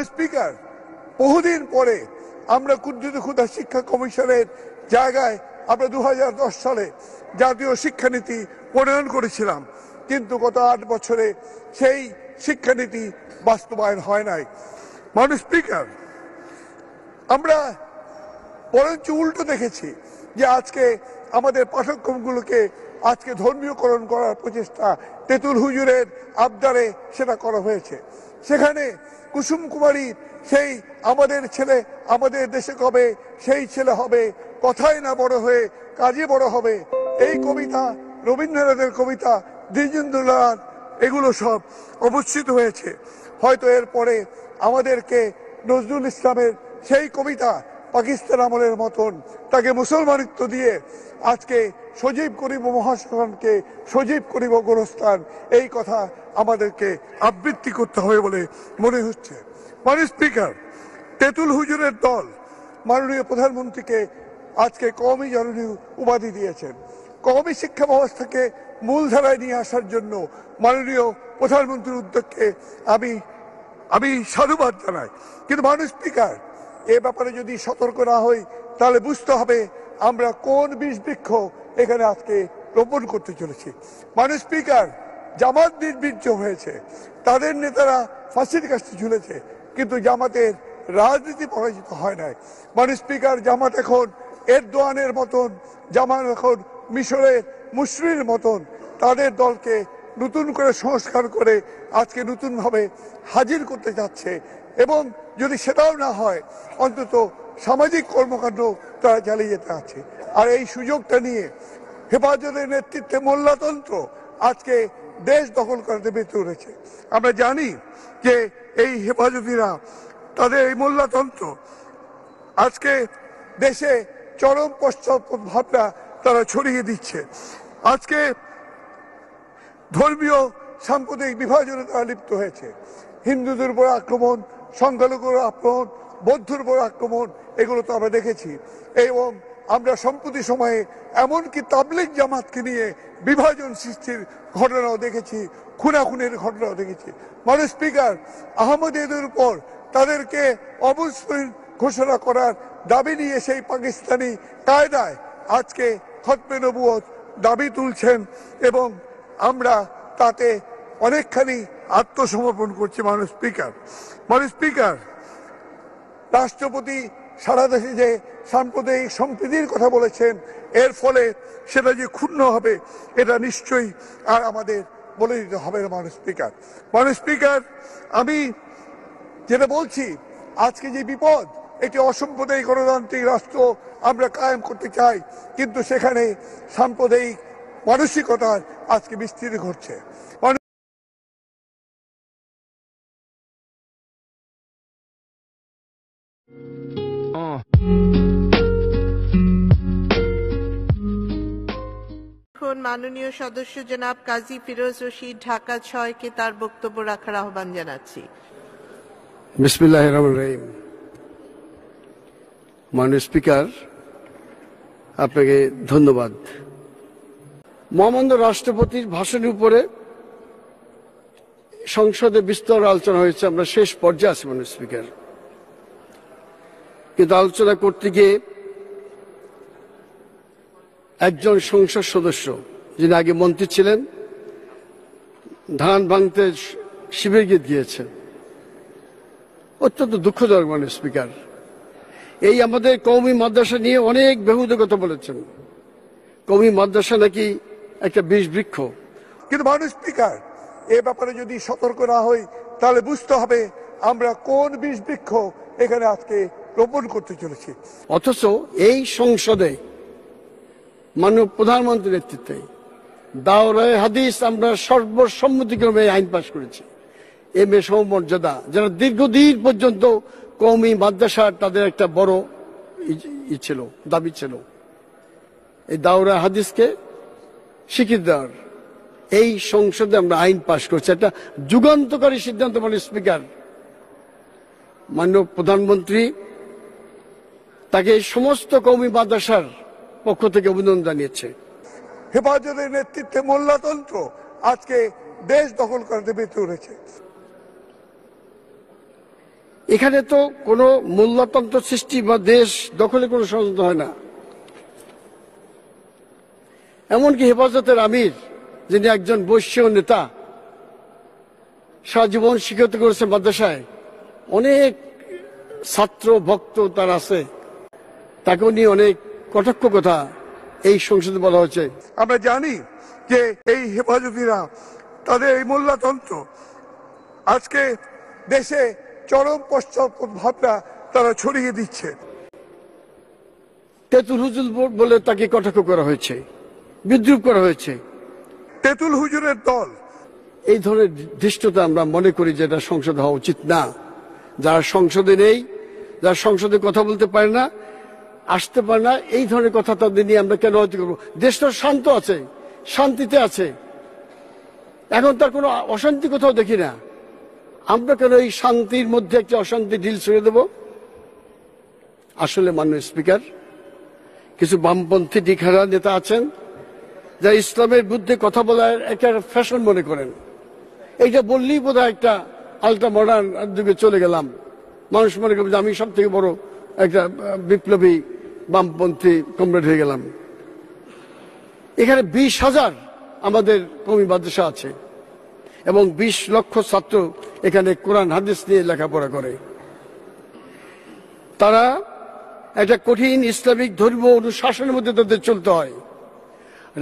Speaker, বহুদিন পরে আমরা ক্ষুদ্র শিক্ষা কমিশনের জায়গায় আমরা 2010 সালে জাতীয় শিক্ষানীতি প্রণয়ন করেছিলাম, কিন্তু গত 8 বছরে সেই শিক্ষানীতি বাস্তবায়ন হয় নাই। স্পিকার, আমরা বরঞ্চ উল্টো দেখেছি যে আজকে আমাদের পাঠ্যক্রমগুলোকে আজকে ধর্মীয়করণ করার প্রচেষ্টা তেঁতুল হুজুরের আবদারে সেটা করা হয়েছে। সেখানে কুসুম কুমারী সেই আমাদের ছেলে আমাদের দেশে কবে সেই ছেলে হবে, কথায় না বড় হয়ে কাজে বড় হবে, এই কবিতা রবীন্দ্রনাথের কবিতা, দ্বিজেন্দ্রলাল, এগুলো সব অবস্থিত হয়েছে। হয়তো এরপরে আমাদেরকে নজরুল ইসলামের সেই কবিতা পাকিস্তান আমলের মতন তাকে মুসলমানিত্ব দিয়ে আজকে সজীব করিব মহাশ্মশানকে, সজীব করিব গোরস্থান, এই কথা আমাদেরকে আবৃত্তি করতে হবে বলে মনে হচ্ছে। স্পিকার, তেঁতুল হুজুরের দল মাননীয় প্রধানমন্ত্রীকে আজকে কওমি জননী উপাধি দিয়েছেন। কওমি শিক্ষা ব্যবস্থাকে মূলধারায় নিয়ে আসার জন্য মাননীয় প্রধানমন্ত্রীর উদ্যোগকে আমি সাধুবাদ জানাই। কিন্তু স্পিকার, এ ব্যাপারে যদি সতর্ক না হই তাহলে বুঝতে হবে আমরা কোন বীজ বৃক্ষ এখানে আজকে রোপণ করতে চলেছি। স্পিকার, জামাত নির্বীর্য হয়েছে, তাদের নেতারা ফাঁসির কাছে ঝুলেছে, কিন্তু জামাতের রাজনীতি পরাজিত হয় নাই। স্পিকার, জামাত এখন এরদোয়ানের মতন, জামাত এখন মিশরের মুসরির মতন তাদের দলকে নতুন করে সংস্কার করে আজকে নতুনভাবে হাজির করতে যাচ্ছে, এবং যদি সেটাও না হয় অন্তত সামাজিক কর্মকাণ্ড তারা চালিয়ে যেতে আছে। আর এই সুযোগটা নিয়ে হেফাজতের নেতৃত্বে মোল্লাতন্ত্র আজকে দেশ দখল করতে বেঁচে উঠেছে। আমরা জানি যে এই হেফাজতিরা, তাদের এই মোল্লাতন্ত্র আজকে দেশে চরম পশ্চাৎপদ ভাবনা তারা ছড়িয়ে দিচ্ছে। আজকে ধর্মীয় সাম্প্রদায়িক বিভাজনে তারা লিপ্ত হয়েছে। হিন্দুদের উপর আক্রমণ, সংখ্যালঘুর আক্রমণ, বৌদ্ধর উপর আক্রমণ, এগুলো তো আমরা দেখেছি। এবং আমরা সম্প্রতি সময়ে এমনকি তাবলিগ জামাতকে নিয়ে বিভাজন সৃষ্টির ঘটনাও দেখেছি, খুনাখুনের ঘটনাও দেখেছি। স্পিকার, আহমদীদের উপর তাদেরকে অমুসলিম ঘোষণা করার দাবি নিয়ে সেই পাকিস্তানি কায়দায় আজকে খতমে নবুয়ত দাবি তুলছেন, এবং আমরা তাতে অনেকখানি আত্মসমর্পণ করছি। স্পিকার, রাষ্ট্রপতি সারা দেশে যে সাম্প্রদায়িক সম্প্রীতির কথা বলেছেন, এর ফলে সেটা যে ক্ষুণ্ণ হবে এটা নিশ্চয়ই আর আমাদের বলে দিতে হবে না। স্পিকার, আমি যেটা বলছি, আজকে যে বিপদ, একটি অসাম্প্রদায়িক গণতান্ত্রিক রাষ্ট্র আমরা কায়েম করতে চাই, কিন্তু সেখানে সাম্প্রদায়িক মানসিকতার আজকে বিস্তৃতি ঘটছে। মাননীয় সদস্য জনাব কাজী ফিরোজ রশিদ, ঢাকা ৬ কে তার বক্তব্য রাখার আহ্বান জানাচ্ছি। বিসমিল্লাহির রহমানির রহিম। মাননীয় স্পিকার, আপনাকে ধন্যবাদ। মহামান্য রাষ্ট্রপতির ভাষণের উপরে সংসদে বিস্তর আলোচনা হয়েছে, আমরা শেষ পর্যায়ে আছি মাননীয় স্পিকার। কিন্তু আলোচনা করতে গিয়ে একজন সংসদ সদস্য, যিনি আগে মন্ত্রী ছিলেন, ধান ভাঙতে শিবির গিয়েছেন। অত্যন্ত দুঃখজনক মাননীয় স্পিকার। এই আমাদের কওমি মাদ্রাসা নিয়ে অনেক বেহুদা কথা বলেছেন। কওমি মাদ্রাসা নাকি একটা বীজ বৃক্ষ। কিন্তু স্পিকার, এ ব্যাপারে যদি সতর্ক না হই তাহলে বুঝতে হবে আমরা কোন বীজ বৃক্ষ এখানে আজকে রোপণ করতে চলেছি। অথচ এই সংসদে মাননীয় প্রধানমন্ত্রীর নেতৃত্বে দাওরায়ে হাদিস আমরা সর্বসম্মতিক্রমে আইন পাশ করেছি। এম.এ. সমমর্যাদা, যারা দীর্ঘদিন পর্যন্ত কওমি মাদ্রাসার তাদের একটা বড় ছিল, দাবি ছিল এই দাওরায়ে হাদিসকে স্বীকৃতি দেওয়ার। এই সংসদে আমরা আইন পাশ করছি, একটা যুগান্তকারী সিদ্ধান্ত। মাননীয় স্পিকার, মাননীয় প্রধানমন্ত্রী তাকে সমস্ত কওমি মাদ্রাসার পক্ষ থেকে অভিনন্দন জানিয়েছে। হেফাজতের নেতৃত্বে মোল্লাতন্ত্র আজকে দেশ দখল করতে বেঁচে উঠেছে। এখানে তো কোনো মোল্লাতন্ত্র সৃষ্টি বা দেশ দখলে কোনো ষড়যন্ত্র হয় না। এমনকি হেফাজতের আমির, যিনি একজন বৈশ্য নেতা, সারা জীবন শিক্ষিত করেছে মাদ্রাসায়, অনেক ছাত্র ভক্ত তার আছে, তাকেও নিয়ে অনেক কটাক্ষ কথা এই সংসদে বলা হয়েছে। আমরা জানি যে এই হেফাজতিরা তাদের এই মোল্লাতন্ত্র আজকে দেশে চরম পশ্চাৎপদ ভাবনা তারা ছড়িয়ে দিচ্ছে। তেতুল হুজুর বলে তাকে কটাক্ষ করা হয়েছে, বিদ্রুপ করা হয়েছে। তেতুল হুজুরের দল এই ধরনের ধৃষ্টতা আমরা মনে করি যে এটা সংসদে হওয়া উচিত না। যারা সংসদে নেই, যারা সংসদে কথা বলতে পারে না, আসতে পারে না, এই ধরনের কথা তাদের নিয়ে আমরা কেন হয়তো করবো? দেশটা শান্ত আছে, শান্তিতে আছে, এখন তার কোনো অশান্তি কোথাও দেখি না। আমরা কেন এই শান্তির মধ্যে একটা অশান্তি ঢিল ছুঁড়ে দেব? আসলে মাননীয় স্পিকার, কিছু বামপন্থী দিকহারা নেতা আছেন যারা ইসলামের বিরুদ্ধে কথা বলার একটা ফ্যাশন মনে করেন। এইটা বললেই বোধহয় একটা আলট্রা মডার্ন যুগে চলে গেলাম। মানুষ মনে করবে যে আমি সব থেকে বড় একটা বিপ্লবী বামপন্থী কমরেড হয়ে গেলাম। এখানে 20,000 আমাদের কওমি মাদ্রাসা আছে এবং 20 লক্ষ ছাত্র এখানে কোরআন হাদিস নিয়ে লেখাপড়া করে। তারা একটা কঠিন ইসলামিক ধর্ম অনুশাসনের মধ্যে তাদের চলতে হয়।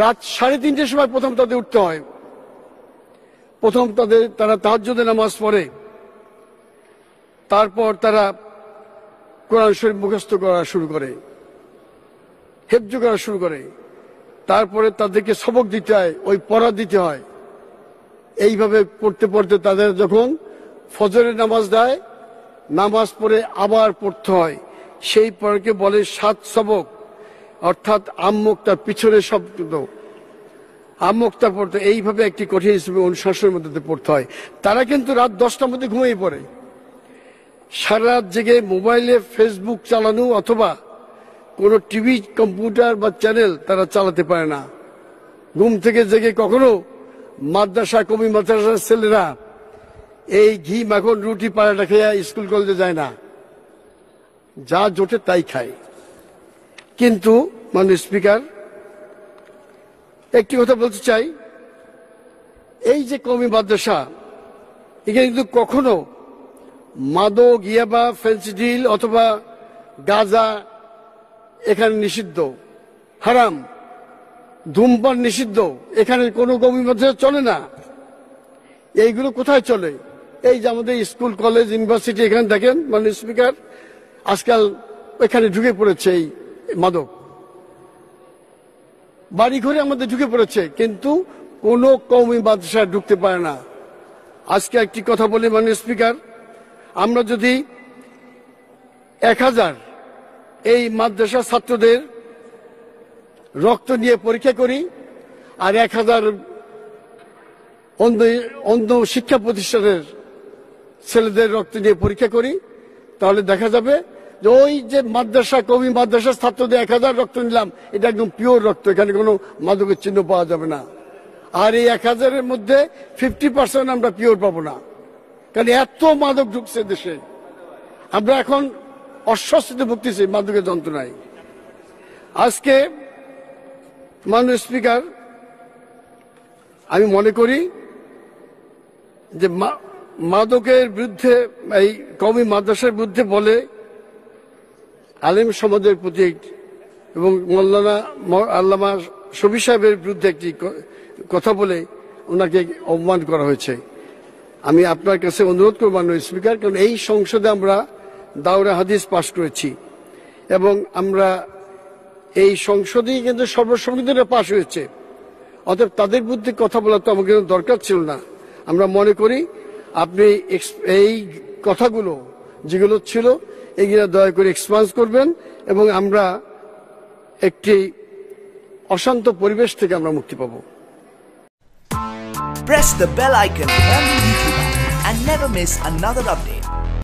রাত 3:30টার সময় প্রথম তাদের উঠতে হয়। প্রথম তারা তাহাজ্জুদের নামাজ পড়ে, তারপর তারা কোরআন শরীফ মুখস্থ করা শুরু করে, হেফজ করা শুরু করে, তারপরে তাদেরকে সবক দিতে হয়, ওই পড়া দিতে হয়। এইভাবে পড়তে পড়তে তাদের যখন ফজরের নামাজ দেয়, নামাজ পড়ে আবার পড়তে হয়। সেই পড়াকে বলে 7 সবক, অর্থাৎ আম্মুক্তার পিছনে শব্দ আম্মুক্তা পড়তে। এইভাবে একটি কঠিন ইসলামিক অনুশাসনের মধ্যে পড়তে হয়। তারা কিন্তু রাত 10টার মধ্যে ঘুমিয়ে পড়ে। সারা রাত জেগে মোবাইলে ফেসবুক চালানো অথবা কোনো টিভি, কম্পিউটার বা চ্যানেল তারা চালাতে পারে না। ঘুম থেকে জেগে কখনো মাদ্রাসা, কওমি মাদ্রাসার ছেলেরা এই ঘি মাখন রুটি পাড়াটা খেয়ে স্কুল কলেজে যায় না, যা জোটে তাই খায়। কিন্তু মাননীয় স্পিকার, একটি কথা বলতে চাই, এই যে কওমি মাদ্রাসা, এখানে কিন্তু কখনো মাদক, ইয়াবা, ফেন্সিডিল অথবা গাঁজা এখানে নিষিদ্ধ, হারাম। ধূমপান নিষিদ্ধ, এখানে কোনো কওমি মাদ্রাসা চলে না। এইগুলো কোথায় চলে? এই যে আমাদের স্কুল, কলেজ, ইউনিভার্সিটি, এখানে দেখেন মাননীয় স্পিকার, আজকাল এখানে ঢুকে পড়েছে এই মাদক। বাড়ি ঘরে আমাদের ঢুকে পড়েছে, কিন্তু কোনো কওমি মাদ্রাসা ঢুকতে পারে না। আজকে একটি কথা বলি মাননীয় স্পিকার, আমরা যদি 1000 এই মাদ্রাসা ছাত্রদের রক্ত নিয়ে পরীক্ষা করি আর 1000 অন্য শিক্ষা প্রতিষ্ঠানের ছেলেদের রক্ত নিয়ে পরীক্ষা করি, তাহলে দেখা যাবে যে ওই যে মাদ্রাসা, কওমি মাদ্রাসার ছাত্রদের 1000 রক্ত নিলাম, এটা একদম পিওর রক্ত, এখানে কোনো মাদকের চিহ্ন পাওয়া যাবে না। আর এই 1000-এর মধ্যে 50% আমরা পিওর পাবো না, কারণ এত মাদক ঢুকছে দেশে। আমরা এখন অস্বস্তিতে ভুগতেছি মাদকের যন্ত্রণায়। আজকে মাননীয় স্পিকার, আমি মনে করি যে মাদকের বিরুদ্ধে, এই কওমি মাদ্রাসার বিরুদ্ধে বলে আলেম সমাজের প্রতি এবং মৌলানা আল্লামা শফি সাহেবের বিরুদ্ধে একটি কথা বলে ওনাকে অপমান করা হয়েছে। আমি আপনার কাছে অনুরোধ করব মাননীয় স্পিকার, কারণ এই সংসদে আমরা দাওরা হাদিস পাশ করেছি এবং আমরা এই সংসদেই কিন্তু সর্বসম্মতিতে পাশ হয়েছে, অতএব তাদের বিরুদ্ধে কথা বলা তো আমাকে দরকার ছিল না। আমরা মনে করি আপনি এই কথাগুলো যেগুলো ছিল এগুলো দয়া করে এক্সপান্স করবেন এবং আমরা একটি অশান্ত পরিবেশ থেকে আমরা মুক্তি পাবো। Press the bell icon on the YouTube app and never miss another update.